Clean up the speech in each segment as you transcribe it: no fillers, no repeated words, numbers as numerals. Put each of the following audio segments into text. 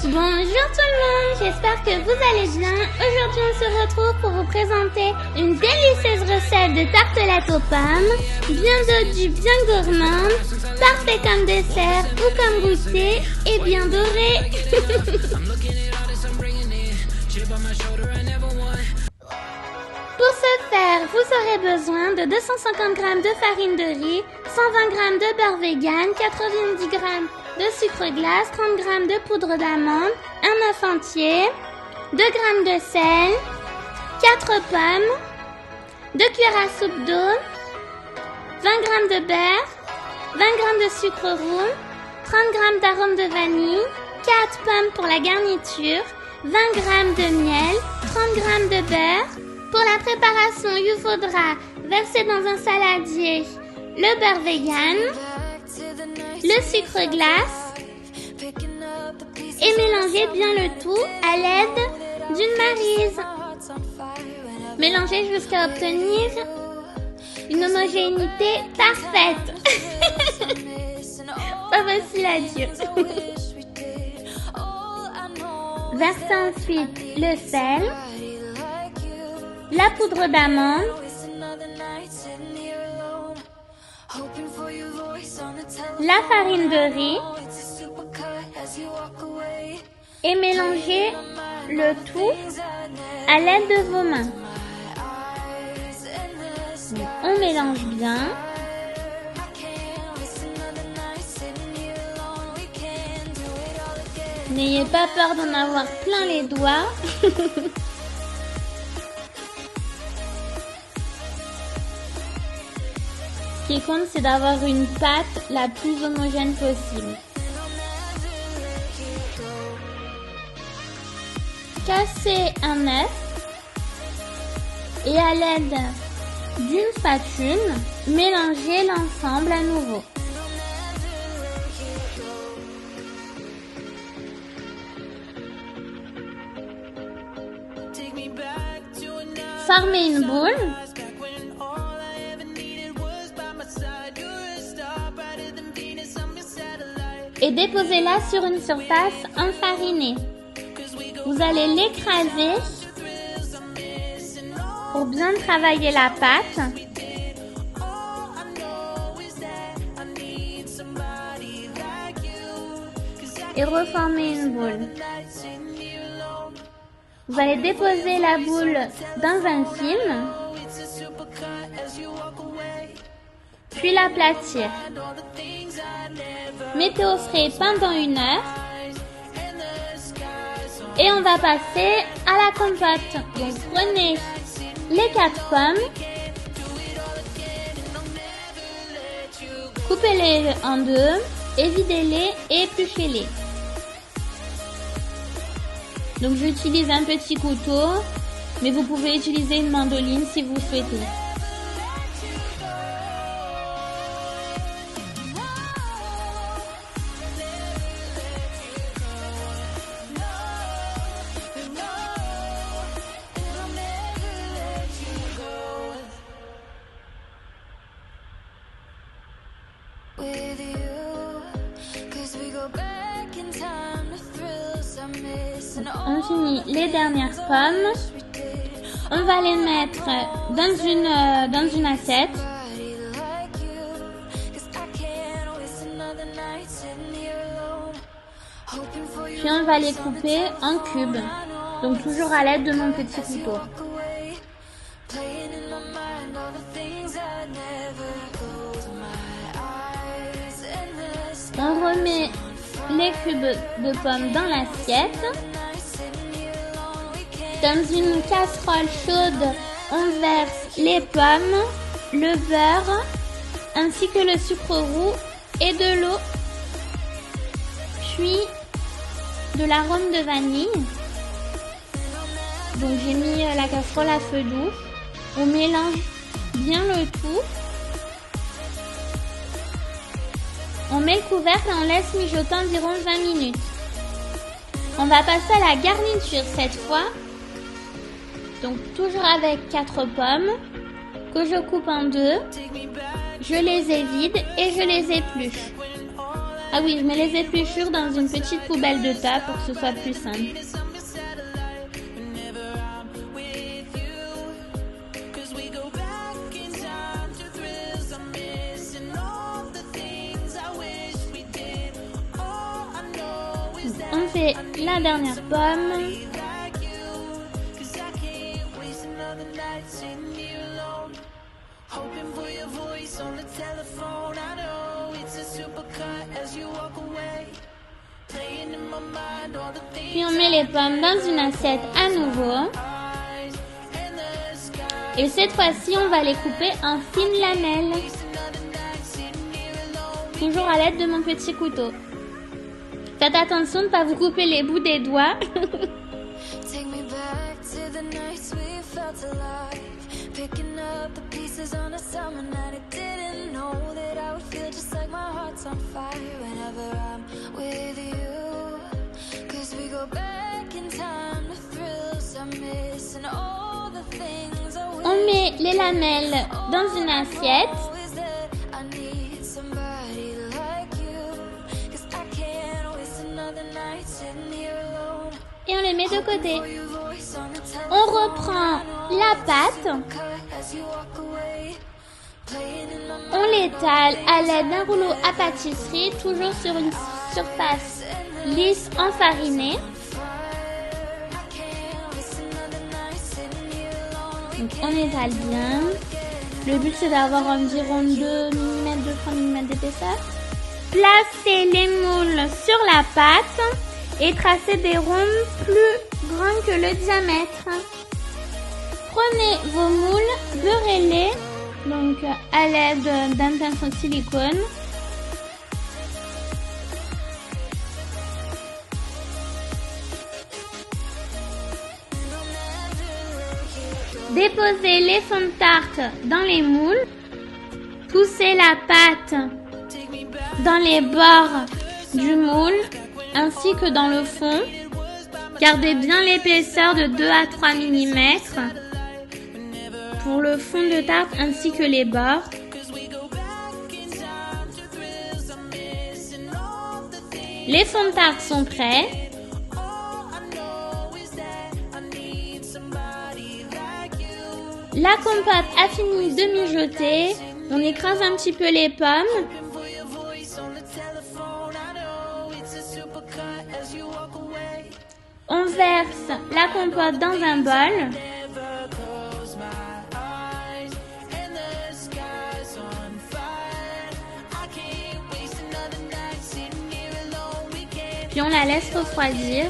Bonjour tout le monde, j'espère que vous allez bien. Aujourd'hui on se retrouve pour vous présenter une délicieuse recette de tartelette aux pommes, bien dodue, bien gourmande, parfait comme dessert ou comme goûter et bien doré. Pour ce faire, vous aurez besoin de 250 g de farine de riz, 120 g de beurre vegan, 90 g de sucre glace, 30 g de poudre d'amande, un œuf entier, 2 g de sel, 4 pommes, 2 cuillères à soupe d'eau, 20 g de beurre, 20 g de sucre roux, 30 g d'arôme de vanille, 4 pommes pour la garniture, 20 g de miel, 30 g de beurre. Pour la préparation, il vous faudra verser dans un saladier le beurre vegan, le sucre glace et mélanger bien le tout à l'aide d'une maryse. Mélangez jusqu'à obtenir une homogénéité parfaite. Pas facile à dire. Versez ensuite le sel, la poudre d'amande, la farine de riz et mélangez le tout à l'aide de vos mains. Donc, on mélange bien. N'ayez pas peur d'en avoir plein les doigts. Ce qui compte, c'est d'avoir une pâte la plus homogène possible. Cassez un œuf et à l'aide d'une spatule, mélangez l'ensemble à nouveau. Formez une boule. Et déposez-la sur une surface enfarinée. Vous allez l'écraser pour bien travailler la pâte. Et reformer une boule. Vous allez déposer la boule dans un film, puis l'aplatir. Mettez au frais pendant 1 heure et on va passer à la compote. Donc prenez les 4 pommes, coupez-les en deux, videz-les et épluchez-les. Donc j'utilise un petit couteau, mais vous pouvez utiliser une mandoline si vous souhaitez. On finit les dernières pommes. On va les mettre dans une assiette. Puis on va les couper en cubes. Donc toujours à l'aide de mon petit couteau. On remet les cubes de pommes dans l'assiette. Dans une casserole chaude, on verse les pommes, le beurre, ainsi que le sucre roux et de l'eau, puis de l'arôme de vanille. Donc j'ai mis la casserole à feu doux. On mélange bien le tout. On met le couvercle et on laisse mijoter environ 20 minutes. On va passer à la garniture cette fois. Donc toujours avec 4 pommes que je coupe en deux. Je les évide et je les épluche. Ah oui, je mets les épluchures dans une petite poubelle de tas pour que ce soit plus simple. On fait la dernière pomme. Puis on met les pommes dans une assiette à nouveau. Et cette fois-ci, on va les couper en fines lamelles. Toujours à l'aide de mon petit couteau. Faites attention de ne pas vous couper les bouts des doigts. On met les lamelles dans une assiette. Et on les met de côté. On reprend la pâte. On l'étale à l'aide d'un rouleau à pâtisserie, toujours sur une surface lisse enfarinée. Donc on étale bien. Le but c'est d'avoir environ 2 mm, 2-3 mm d'épaisseur. Placez les moules sur la pâte et tracez des ronds plus grands que le diamètre. Prenez vos moules, beurrez-les donc à l'aide d'un pinceau de silicone. Déposez les fonds de tarte dans les moules. Poussez la pâte dans les bords du moule ainsi que dans le fond. Gardez bien l'épaisseur de 2 à 3 mm pour le fond de tarte ainsi que les bords. Les fonds de tarte sont prêts. La compote a fini de mijoter. On écrase un petit peu les pommes. On verse la compote dans un bol. Puis on la laisse refroidir.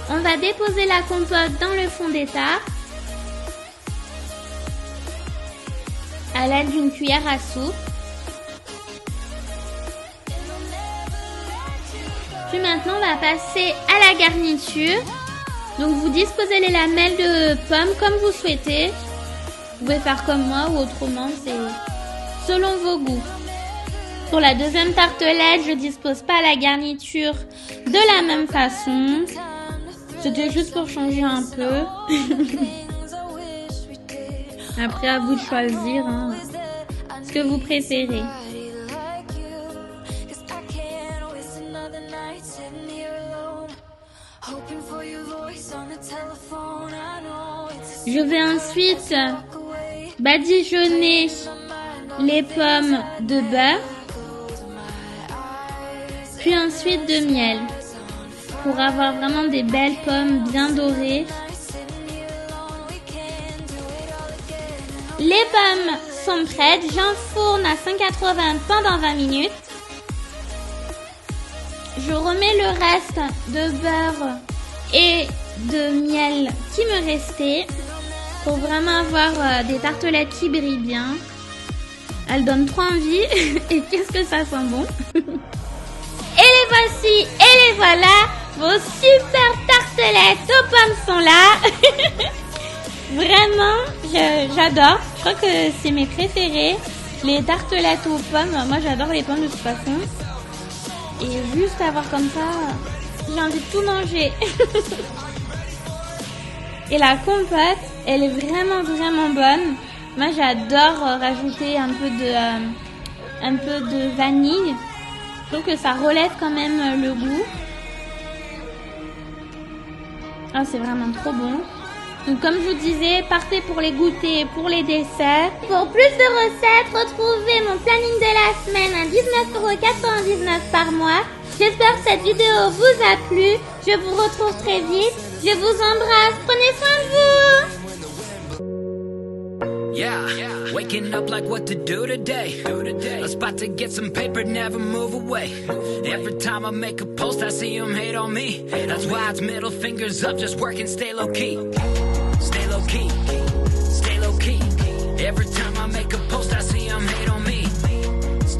On va déposer la compote dans le fond des tartes à l'aide d'une cuillère à soupe. Puis maintenant, on va passer à la garniture. Donc vous disposez les lamelles de pommes comme vous souhaitez. Vous pouvez faire comme moi ou autrement, c'est selon vos goûts. Pour la deuxième tartelette, je dispose pas la garniture de la même façon. C'était juste pour changer un peu. Après, à vous de choisir ce que vous préférez. Je vais ensuite badigeonner les pommes de beurre, puis ensuite de miel, pour avoir vraiment des belles pommes bien dorées. Les pommes sont prêtes, j'enfourne à 180 pendant 20 minutes. Je remets le reste de beurre et de miel qui me restait pour vraiment avoir des tartelettes qui brillent bien. Elles donnent trop envie et qu'est-ce que ça sent bon. Et les voici, et les voilà, vos super tartelettes aux pommes sont là. Vraiment, j'adore. Je crois que c'est mes préférés. Les tartelettes aux pommes, moi j'adore les pommes de toute façon. Et juste avoir comme ça, j'ai envie de tout manger. Et la compote, elle est vraiment bonne. Moi j'adore rajouter un peu un peu de vanille. Je trouve que ça relève quand même le goût. Ah, c'est vraiment trop bon. Donc comme je vous disais, parfait pour les goûters, pour les desserts. Pour plus de recettes, retrouvez mon planning de la semaine à 19,99 € par mois. J'espère que cette vidéo vous a plu. Je vous retrouve très vite. Je vous embrasse. Prenez soin de vous. Yeah, waking up like what to do today. A spot to get some paper, never move away. Every time I make a post, I see them hate on me. That's why it's middle fingers up, just working, stay low key. Stay low key, stay low key. Every time